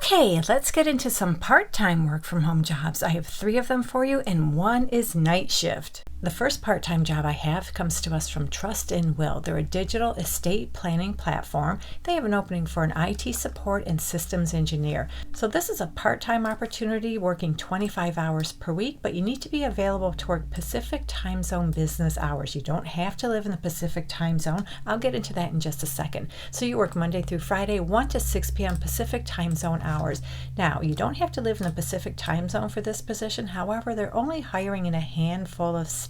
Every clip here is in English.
Okay, let's get into some part-time work from home jobs. I have 3 of them for you, and one is night shift. The first part-time job I have comes to us from Trust and Will. They're a digital estate planning platform. They have an opening for an IT support and systems engineer. So this is a part-time opportunity working 25 hours per week, but you need to be available to work Pacific time zone business hours. You don't have to live in the Pacific time zone. I'll get into that in just a second. So you work Monday through Friday, 1 to 6 p.m. Pacific time zone hours. Now, you don't have to live in the Pacific time zone for this position. However, they're only hiring in a handful of states.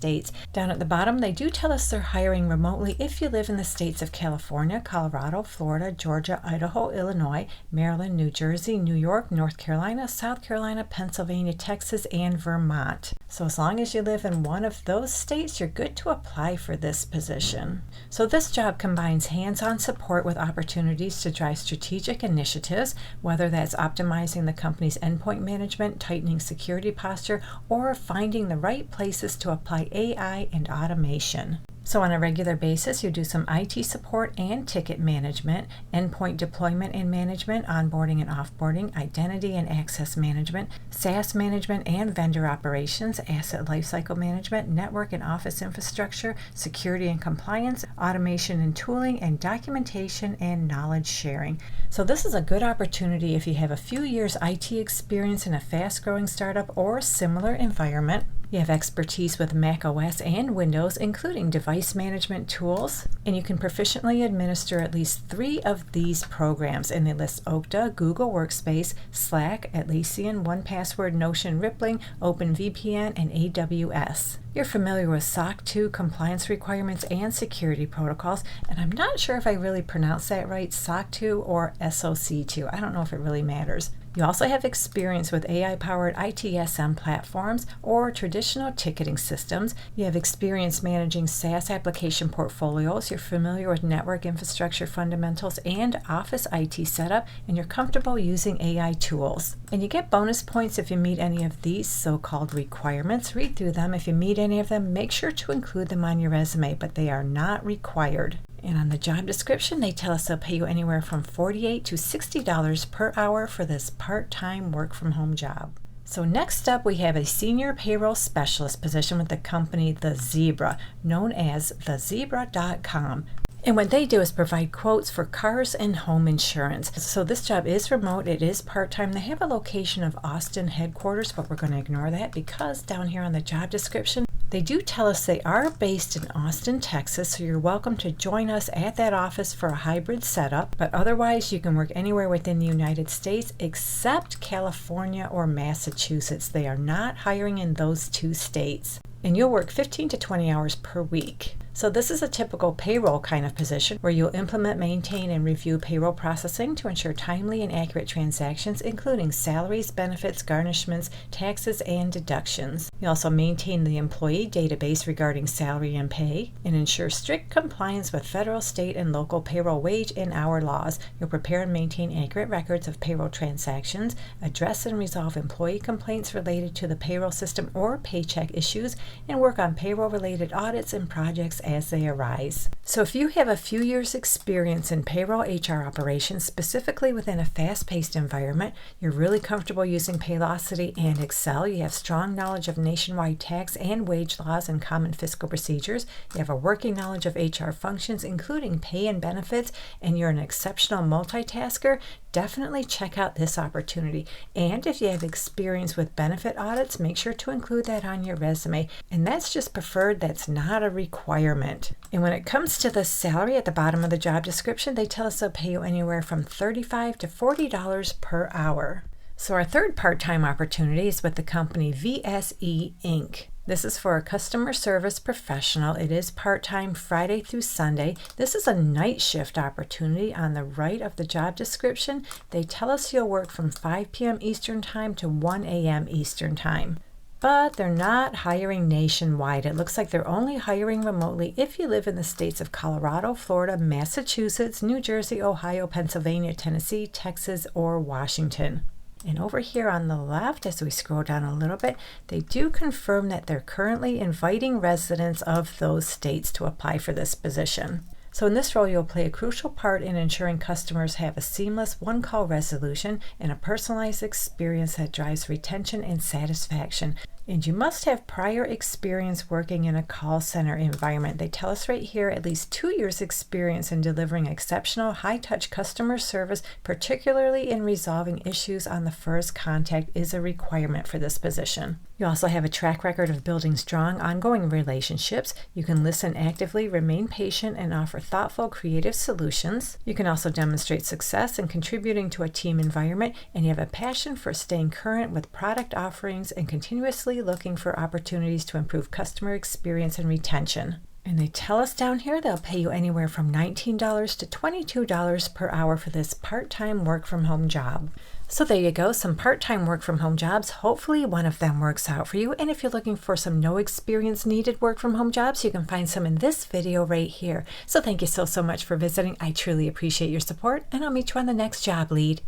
Down at the bottom, they do tell us they're hiring remotely if you live in the states of California, Colorado, Florida, Georgia, Idaho, Illinois, Maryland, New Jersey, New York, North Carolina, South Carolina, Pennsylvania, Texas, and Vermont. So as long as you live in one of those states, you're good to apply for this position. So this job combines hands-on support with opportunities to drive strategic initiatives, whether that's optimizing the company's endpoint management, tightening security posture, or finding the right places to apply AI and automation. So on a regular basis, you do some IT support and ticket management, endpoint deployment and management, onboarding and offboarding, identity and access management, SaaS management and vendor operations, asset lifecycle management, network and office infrastructure, security and compliance, automation and tooling, and documentation and knowledge sharing. So this is a good opportunity if you have a few years IT experience in a fast-growing startup or similar environment. You have expertise with Mac OS and Windows, including device management tools, and you can proficiently administer at least 3 of these programs, and they list Okta, Google Workspace, Slack, Atlassian, 1Password, Notion, Rippling, OpenVPN, and AWS. You're familiar with SOC 2 compliance requirements and security protocols, and I'm not sure if I really pronounced that right, SOC 2 or SOC 2. I don't know if it really matters. You also have experience with AI-powered ITSM platforms or traditional ticketing systems. You have experience managing SaaS application portfolios. You're familiar with network infrastructure fundamentals and Office IT setup, and you're comfortable using AI tools. And you get bonus points if you meet any of these so-called requirements. Read through them. If you meet any of them, make sure to include them on your resume, but they are not required. And on the job description, they tell us they'll pay you anywhere from $48 to $60 per hour for this part-time work-from-home job. So next up, we have a senior payroll specialist position with the company The Zebra, known as thezebra.com. And what they do is provide quotes for cars and home insurance. So this job is remote, it is part-time. They have a location of Austin headquarters, but we're going to ignore that because down here on the job description, they do tell us they are based in Austin, Texas, so you're welcome to join us at that office for a hybrid setup. But otherwise, you can work anywhere within the United States except California or Massachusetts. They are not hiring in those 2 states. And you'll work 15 to 20 hours per week. So this is a typical payroll kind of position where you'll implement, maintain, and review payroll processing to ensure timely and accurate transactions, including salaries, benefits, garnishments, taxes, and deductions. You also maintain the employee database regarding salary and pay, and ensure strict compliance with federal, state, and local payroll wage and hour laws. You'll prepare and maintain accurate records of payroll transactions, address and resolve employee complaints related to the payroll system or paycheck issues, and work on payroll-related audits and projects as they arise. So if you have a few years experience in payroll HR operations, specifically within a fast-paced environment, you're really comfortable using Paylocity and Excel, you have strong knowledge of nationwide tax and wage laws and common fiscal procedures, you have a working knowledge of HR functions, including pay and benefits, and you're an exceptional multitasker, definitely check out this opportunity. And if you have experience with benefit audits, make sure to include that on your resume. And that's just preferred, that's not a requirement. And when it comes to the salary at the bottom of the job description, they tell us they'll pay you anywhere from $35 to $40 per hour. So our third part-time opportunity is with the company VSE Inc. This is for a customer service professional. It is part-time Friday through Sunday. This is a night shift opportunity. On the right of the job description, they tell us you'll work from 5 p.m. Eastern Time to 1 a.m. Eastern Time. But they're not hiring nationwide. It looks like they're only hiring remotely if you live in the states of Colorado, Florida, Massachusetts, New Jersey, Ohio, Pennsylvania, Tennessee, Texas, or Washington. And over here on the left, as we scroll down a little bit, they do confirm that they're currently inviting residents of those states to apply for this position. So in this role, you'll play a crucial part in ensuring customers have a seamless one-call resolution and a personalized experience that drives retention and satisfaction. And you must have prior experience working in a call center environment. They tell us right here at least 2 years experience in delivering exceptional high-touch customer service, particularly in resolving issues on the first contact, is a requirement for this position. You also have a track record of building strong, ongoing relationships. You can listen actively, remain patient, and offer thoughtful, creative solutions. You can also demonstrate success in contributing to a team environment, and you have a passion for staying current with product offerings and continuously looking for opportunities to improve customer experience and retention. And they tell us down here they'll pay you anywhere from $19 to $22 per hour for this part-time work-from-home job. So there you go, some part-time work-from-home jobs. Hopefully one of them works out for you. And if you're looking for some no experience needed work-from-home jobs, you can find some in this video right here. So thank you so much for visiting. I truly appreciate your support, and I'll meet you on the next job lead.